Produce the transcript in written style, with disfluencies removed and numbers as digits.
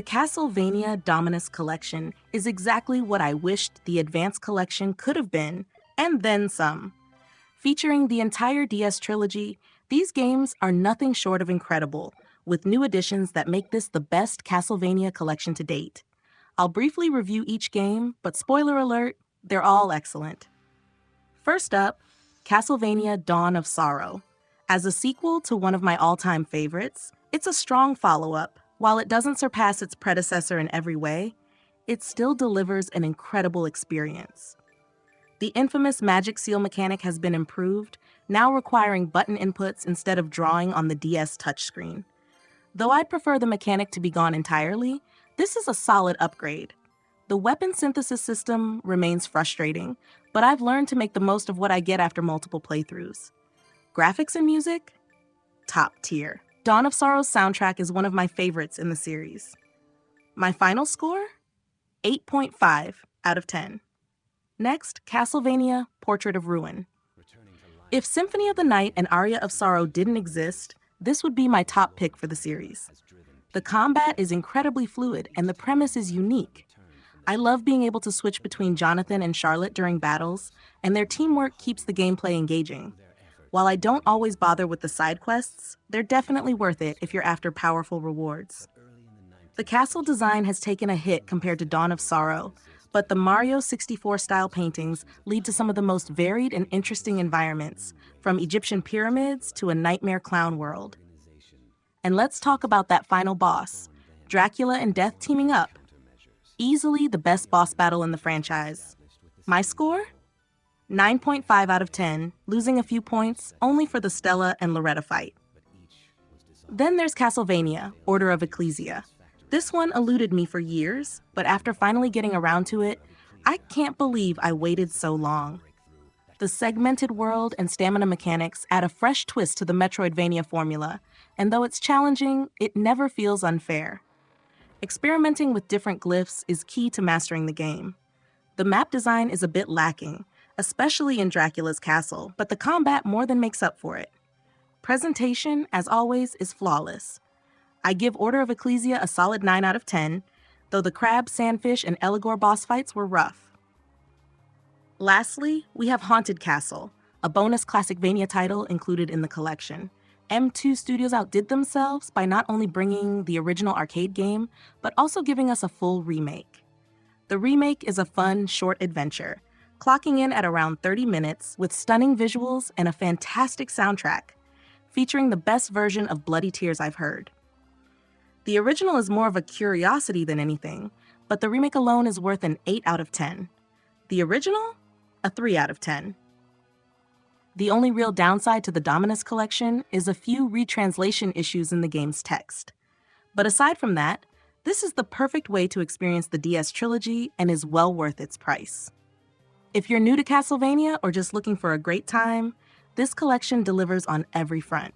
The Castlevania Dominus Collection is exactly what I wished the Advanced Collection could have been, and then some. Featuring the entire DS Trilogy, these games are nothing short of incredible, with new additions that make this the best Castlevania collection to date. I'll briefly review each game, but spoiler alert, they're all excellent. First up, Castlevania Dawn of Sorrow. As a sequel to one of my all-time favorites, it's a strong follow-up. While it doesn't surpass its predecessor in every way, it still delivers an incredible experience. The infamous magic seal mechanic has been improved, now requiring button inputs instead of drawing on the DS touchscreen. Though I'd prefer the mechanic to be gone entirely, this is a solid upgrade. The weapon synthesis system remains frustrating, but I've learned to make the most of what I get after multiple playthroughs. Graphics and music? Top tier. Dawn of Sorrow's soundtrack is one of my favorites in the series. My final score? 8.5 out of 10. Next, Castlevania Portrait of Ruin. If Symphony of the Night and Aria of Sorrow didn't exist, this would be my top pick for the series. The combat is incredibly fluid and the premise is unique. I love being able to switch between Jonathan and Charlotte during battles, and their teamwork keeps the gameplay engaging. While I don't always bother with the side quests, they're definitely worth it if you're after powerful rewards. The castle design has taken a hit compared to Dawn of Sorrow, but the Mario 64-style paintings lead to some of the most varied and interesting environments, from Egyptian pyramids to a nightmare clown world. And let's talk about that final boss, Dracula and Death teaming up. Easily the best boss battle in the franchise. My score? 9.5 out of 10, losing a few points only for the Stella and Loretta fight. Then there's Castlevania, Order of Ecclesia. This one eluded me for years, but after finally getting around to it, I can't believe I waited so long. The segmented world and stamina mechanics add a fresh twist to the Metroidvania formula, and though it's challenging, it never feels unfair. Experimenting with different glyphs is key to mastering the game. The map design is a bit lacking, especially in Dracula's castle, but the combat more than makes up for it. Presentation, as always, is flawless. I give Order of Ecclesia a solid 9 out of 10, though the Crab, Sandfish, and Eligor boss fights were rough. Lastly, we have Haunted Castle, a bonus Classicvania title included in the collection. M2 Studios outdid themselves by not only bringing the original arcade game, but also giving us a full remake. The remake is a fun, short adventure, clocking in at around 30 minutes with stunning visuals and a fantastic soundtrack, featuring the best version of Bloody Tears I've heard. The original is more of a curiosity than anything, but the remake alone is worth an 8 out of 10. The original? A 3 out of 10. The only real downside to the Dominus Collection is a few retranslation issues in the game's text. But aside from that, this is the perfect way to experience the DS Trilogy and is well worth its price. If you're new to Castlevania or just looking for a great time, this collection delivers on every front.